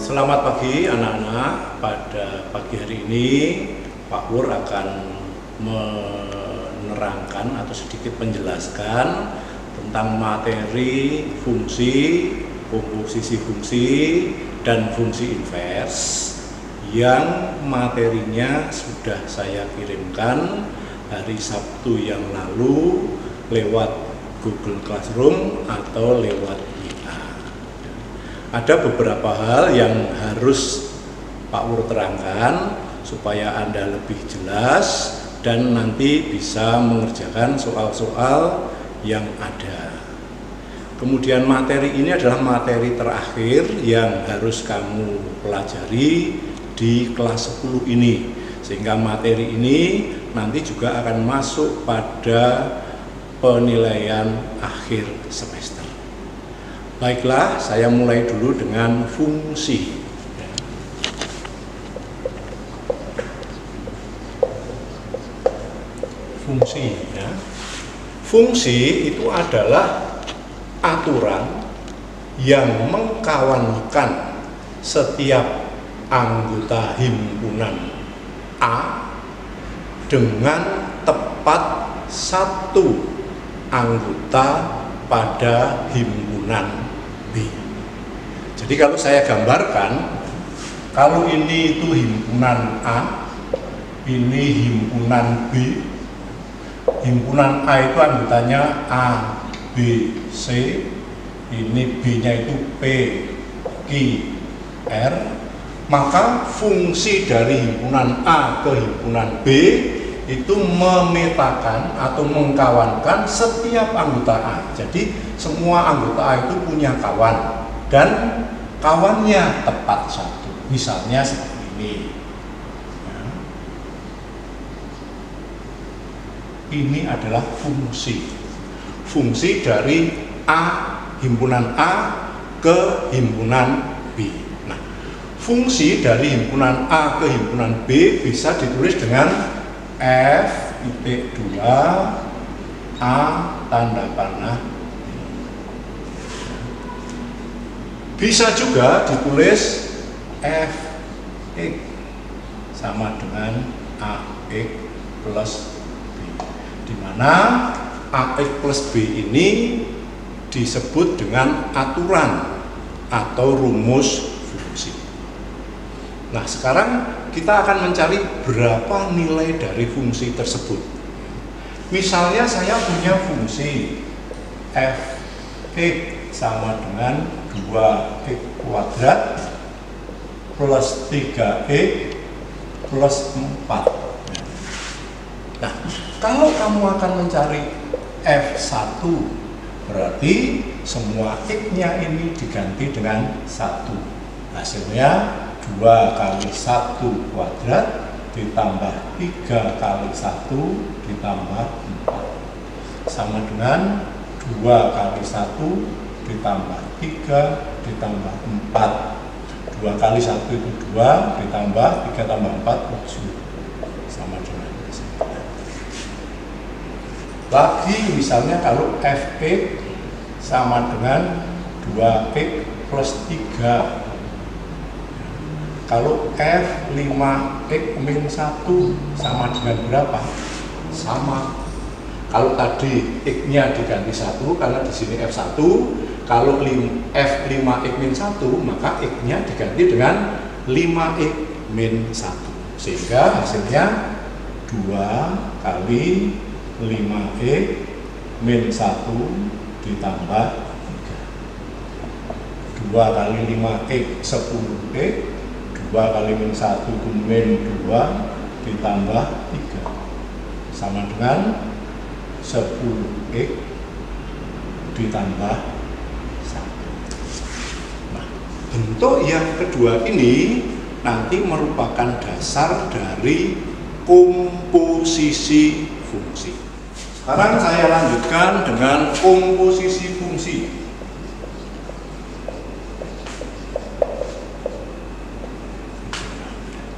Selamat pagi anak-anak. Pada pagi hari ini Pak Pur akan menerangkan atau sedikit menjelaskan tentang materi fungsi, komposisi fungsi, dan fungsi invers yang materinya sudah saya kirimkan hari Sabtu yang lalu lewat Google Classroom atau lewat WA. Ada beberapa hal yang harus Pak Pur terangkan supaya Anda lebih jelas dan nanti bisa mengerjakan soal-soal yang ada. Kemudian materi ini adalah materi terakhir yang harus kamu pelajari di kelas 10 ini, sehingga materi ini nanti juga akan masuk pada penilaian akhir semester. Baiklah, saya mulai dulu dengan fungsi. Fungsi, ya. Fungsi itu adalah aturan yang mengkawankan setiap anggota himpunan A dengan tepat satu anggota pada himpunan B. Jadi kalau saya gambarkan, kalau ini itu himpunan A, ini himpunan B. Himpunan A itu anggotanya A, B, C, ini B-nya itu P, Q, R. Maka fungsi dari himpunan A ke himpunan B itu memetakan atau mengkawankan setiap anggota A. Jadi semua anggota A itu punya kawan dan kawannya tepat satu. Misalnya seperti ini. Ini adalah fungsi. Fungsi dari A, himpunan A ke himpunan B. Nah, fungsi dari himpunan A ke himpunan B bisa ditulis dengan F titik 2 A tanda panah. Bisa juga ditulis F X sama dengan AX plus B, di mana AX plus B ini disebut dengan aturan atau rumus fungsi. Nah, sekarang kita akan mencari berapa nilai dari fungsi tersebut. Misalnya saya punya fungsi f x sama dengan 2x kuadrat plus 3x plus 4. Nah, kalau kamu akan mencari f1, berarti semua x-nya ini diganti dengan 1. Hasilnya 2 kali 1 kuadrat ditambah 3 kali 1 ditambah 4 sama dengan 2 kali 1 ditambah 3 ditambah 4. 2 kali 1 itu 2 ditambah 3 tambah 4 7 sama dengan 9. Lagi misalnya kalau fx sama dengan 2x plus 3. Kalau F5x min 1 sama dengan berapa? Sama. Kalau tadi X-nya diganti 1, karena di sini F1. Kalau F5x min 1, maka X-nya diganti dengan 5x min 1. Sehingga hasilnya 2 kali 5x min 1 ditambah 3. 2 kali 5x 10x. 2 kali min 1 itu min 2 ditambah 3 sama dengan 10x ditambah 1. Nah, bentuk yang kedua ini nanti merupakan dasar dari komposisi fungsi. Sekarang saya lanjutkan dengan komposisi fungsi.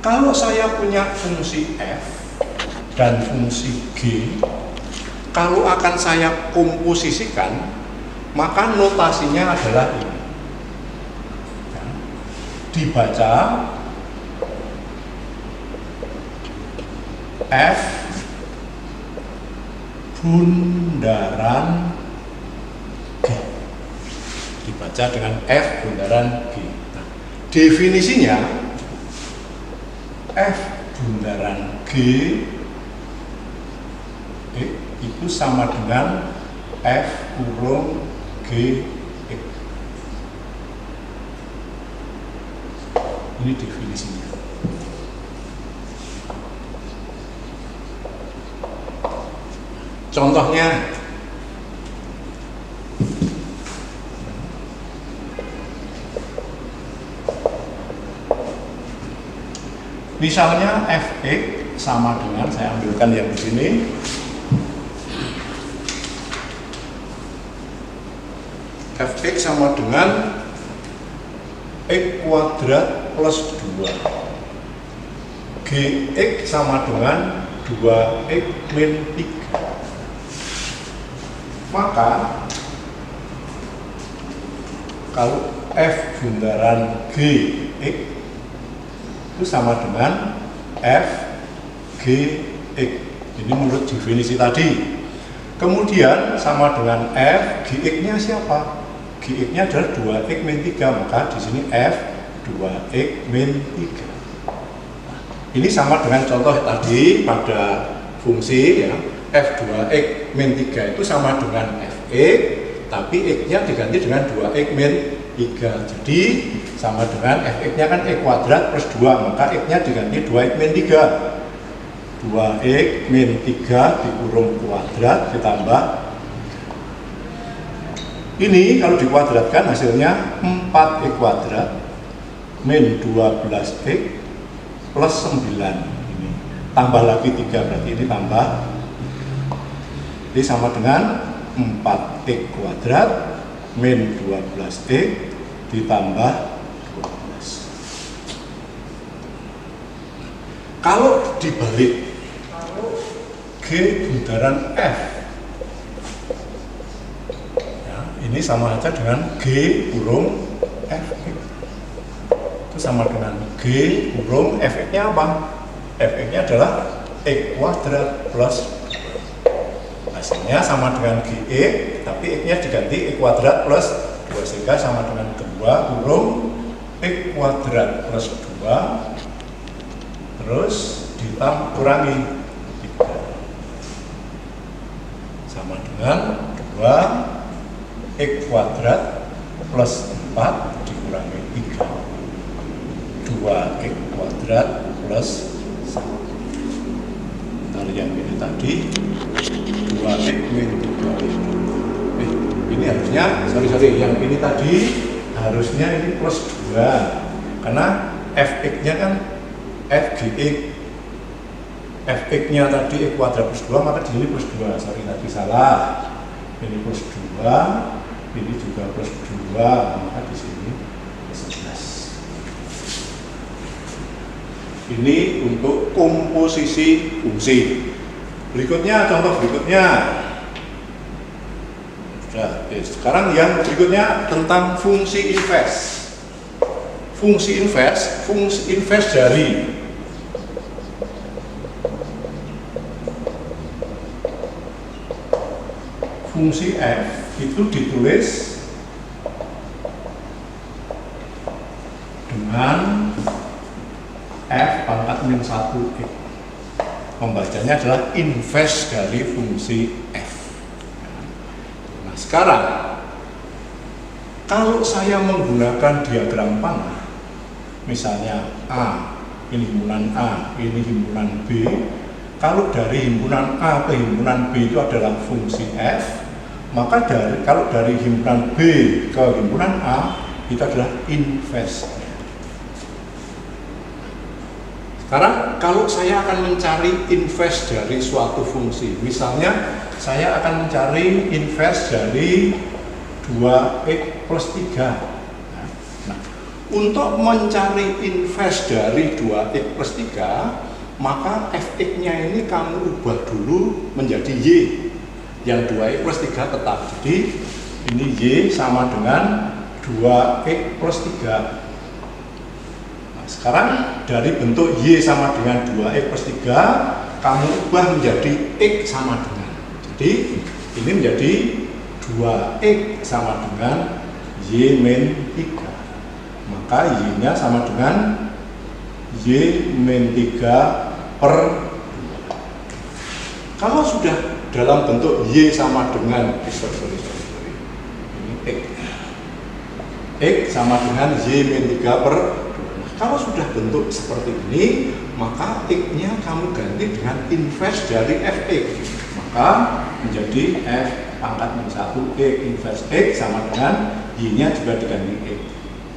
Kalau saya punya fungsi f dan fungsi g, kalau akan saya komposisikan, maka notasinya adalah ini. dibaca F bundaran G. Dibaca dengan F bundaran G. Nah, definisinya F bundaran G itu sama dengan F kurung G X. Ini definisinya. Contohnya, misalnya Fx sama dengan, saya ambilkan yang di sini, Fx sama dengan x kuadrat plus 2, Gx sama dengan 2x min 3. Maka kalau F bundaran Gx itu sama dengan F Gx. Ini menurut definisi tadi. Kemudian sama dengan F Gx-nya siapa? Gx-nya adalah 2x min 3, maka di sini F 2x min 3. Ini sama dengan contoh tadi pada fungsi ya, F 2x min 3 itu sama dengan Fx, tapi x-nya diganti dengan 2x min 3. Jadi sama dengan Fx-nya kan x kuadrat plus 2, maka x-nya diganti 2x min 3. 2x min 3 dikurung kuadrat ditambah, ini kalau dikuadratkan hasilnya 4x kuadrat min 12x plus 9. Ini tambah lagi 3, berarti ini tambah, ini sama dengan 4x kuadrat min 12x ditambah 12. Kalau dibalik, G bundaran F ya, ini sama aja dengan G kurung Fx. Itu sama dengan G kurung Fx-nya apa? Fx-nya adalah x kuadrat plus 2. Hasilnya sama dengan Gx, tapi x-nya diganti x kuadrat plus 2, sehingga sama dengan 2 kurung x kuadrat plus 2 terus kurangi 3 sama dengan 2 x kuadrat plus 4 dikurangi 3, 2x kuadrat plus 1. Ntar yang ini tadi 2x min 3. Ini harusnya, sorry, yang ini tadi harusnya ini plus 2, karena Fx-nya kan Fgx, Fx-nya tadi x kuadrat plus 2, maka di sini plus 2. Sorry, tadi salah. Ini plus 2, ini juga plus 2, maka di sini plus 11. Ini untuk komposisi fungsi. Berikutnya, contoh berikutnya. Sudah, sekarang yang berikutnya tentang fungsi inverse. Fungsi inverse dari fungsi f itu ditulis dengan f pangkat min 1x. Pembacanya adalah inverse dari fungsi f. Nah, sekarang kalau saya menggunakan diagram panah, misalnya A, ini himpunan A, ini himpunan B. Kalau dari himpunan A ke himpunan B itu adalah fungsi f, maka kalau dari himpunan B ke himpunan A itu adalah inverse. Sekarang kalau saya akan mencari inverse dari suatu fungsi, misalnya saya akan mencari inverse dari 2x plus 3. Nah, untuk mencari inverse dari 2x plus 3, maka fx-nya ini kamu ubah dulu menjadi y. Yang 2x plus 3 tetap. Jadi ini y sama dengan 2x plus 3. Sekarang dari bentuk Y sama dengan 2X plus 3 kamu ubah menjadi X sama dengan, jadi ini menjadi 2X sama dengan Y min 3, maka Y nya sama dengan Y min 3 per 2. Kalau sudah dalam bentuk Y sama dengan ini X sama dengan Y min 3 per 2. Kalau sudah bentuk seperti ini, maka X-nya kamu ganti dengan inverse dari Fx. Maka menjadi F pangkat min 1 X inverse X sama dengan Y-nya juga diganti X.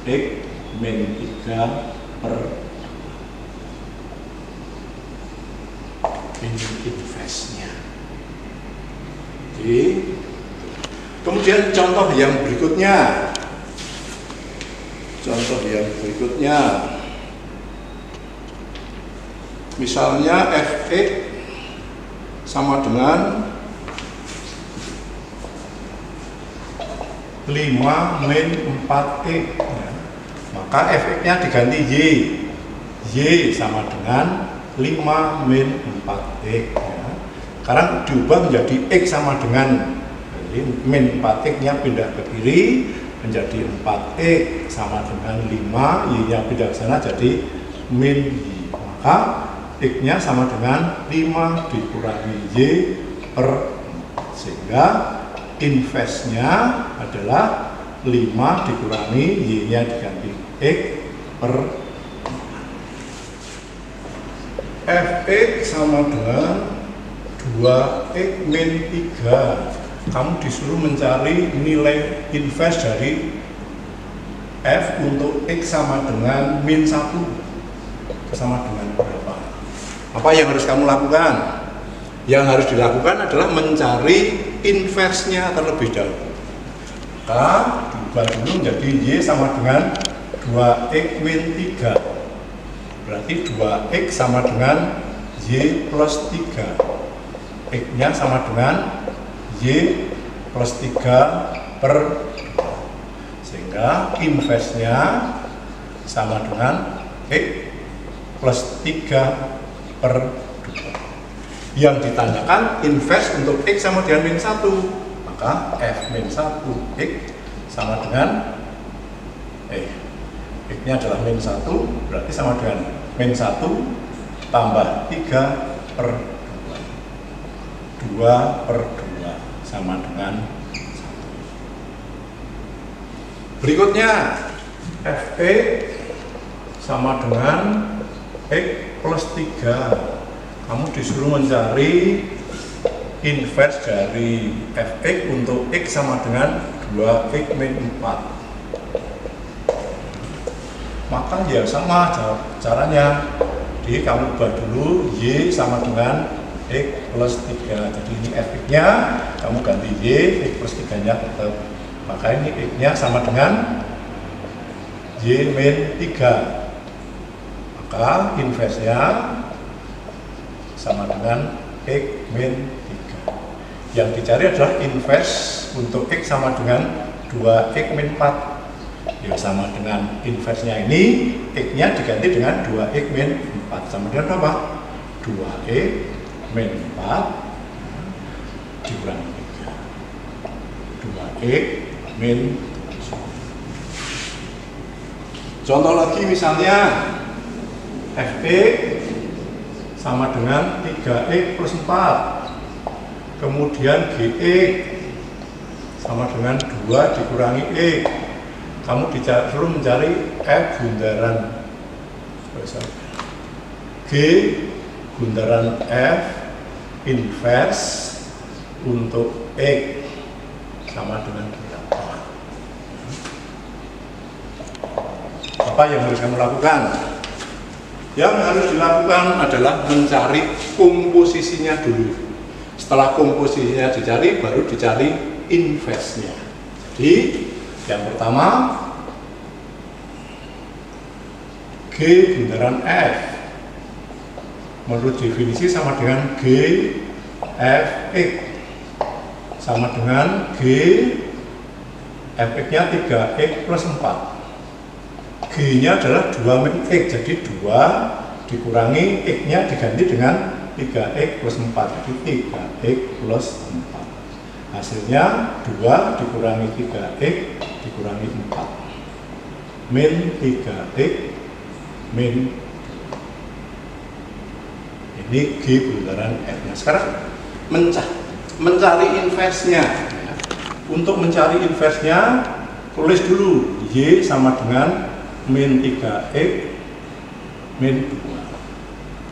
X min 3 per 2. Ini inverse-nya. Oke. Kemudian contoh yang berikutnya. Misalnya Fx sama dengan 5 min 4x, ya. Maka Fx-nya diganti Y sama dengan 5 min 4x, ya. Sekarang diubah menjadi X sama dengan, jadi min 4x-nya pindah ke kiri menjadi 4x sama dengan 5, Y-nya pindah ke sana jadi min Y. Maka X-nya sama dengan 5 dikurangi Y per 4, sehingga inverse-nya adalah 5 dikurangi Y-nya diganti X per 4. Fx sama dengan 2x min 3. Kamu disuruh mencari nilai inverse dari F untuk X sama dengan min 1. Sama dengan berapa? Apa yang harus kamu lakukan? Yang harus dilakukan adalah mencari inverse-nya terlebih dahulu. Maka diubah dulu menjadi Y sama dengan 2x min 3. Berarti 2x sama dengan Y plus 3. X-nya sama dengan Y plus 3 per 2. Sehingga inverse-nya sama dengan X plus 3 per 2. Yang ditanyakan inverse untuk X sama dengan min 1. Maka F min 1 X sama dengan X-nya adalah min 1, berarti sama dengan min 1 tambah 3 per 2. 2 per 2 sama dengan 1. Berikutnya Fx sama dengan X plus 3. Kamu disuruh mencari inverse dari Fx untuk X sama dengan 2x min 4. Maka ya sama caranya. Jadi kamu ubah dulu Y sama dengan X plus 3. Jadi ini Fx-nya kamu ganti Y, X plus 3-nya tetap. Maka ini X-nya sama dengan Y min 3. Maka inverse-nya sama dengan X min 3. Yang dicari adalah inverse untuk X sama dengan 2x min 4. Ya sama dengan inverse-nya ini, X-nya diganti dengan 2x min 4. Sama dengan apa? 2x min 4 dikurangi 3. 2x min 3. Contoh lagi misalnya Fx sama dengan 3x plus 4. Kemudian Gx sama dengan 2 dikurangi X. Kamu disuruh mencari F bundaran G bundaran F inverse untuk X sama dengan berapa? Apa yang harus kamu lakukan? Yang harus dilakukan adalah mencari komposisinya dulu. Setelah komposisinya dicari, baru dicari inverse-nya. Jadi yang pertama G bundaran F menurut definisi sama dengan G Fx sama dengan G Fx nya 3x plus 4. G-nya adalah 2 min X, jadi 2 dikurangi X-nya diganti dengan 3X plus 4, jadi 3X plus 4. Hasilnya 2 dikurangi 3X dikurangi 4, min 3X min. Ini G buntaran F. Nah, sekarang mencari inversnya. Untuk mencari inversnya, tulis dulu Y sama dengan min 3X min 2.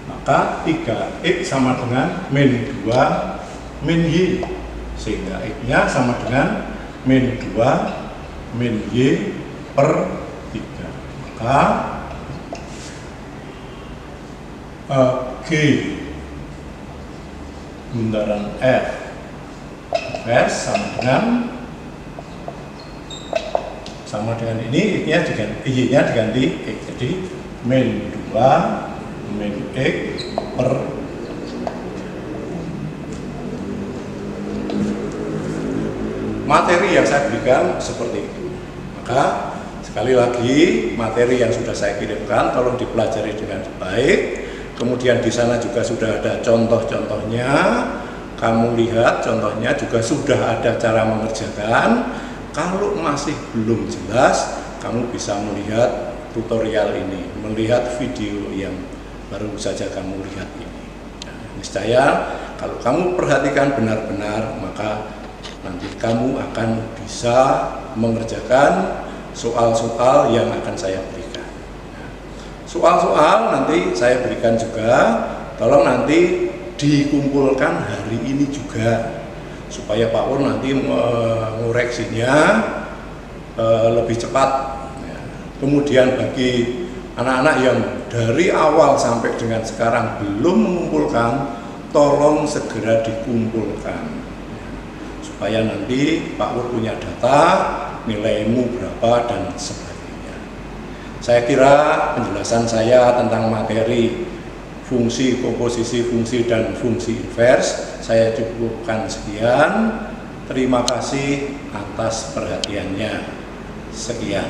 Maka 3X sama dengan min 2 min Y, sehingga X-nya sama dengan min 2 min Y per 3. Maka G buntaran F sama dengan ini, Y-nya diganti X, jadi min 2 min X per. Materi yang saya berikan seperti itu. Maka sekali lagi, materi yang sudah saya kirimkan tolong dipelajari dengan baik. Kemudian di sana juga sudah ada contoh-contohnya. Kamu lihat contohnya, juga sudah ada cara mengerjakan. Kalau masih belum jelas, kamu bisa melihat tutorial ini, melihat video yang baru saja kamu lihat ini. Nah, niscaya kalau kamu perhatikan benar-benar, maka nanti kamu akan bisa mengerjakan soal-soal yang akan saya berikan. Soal-soal nanti saya berikan juga, tolong nanti dikumpulkan hari ini juga, supaya Pak Ur nanti mengoreksinya lebih cepat. Kemudian bagi anak-anak yang dari awal sampai dengan sekarang belum mengumpulkan, tolong segera dikumpulkan, supaya nanti Pak Ur punya data, nilaimu berapa dan sebagainya. Saya kira penjelasan saya tentang materi fungsi, komposisi fungsi, dan fungsi invers saya cukupkan sekian. Terima kasih atas perhatiannya. Sekian.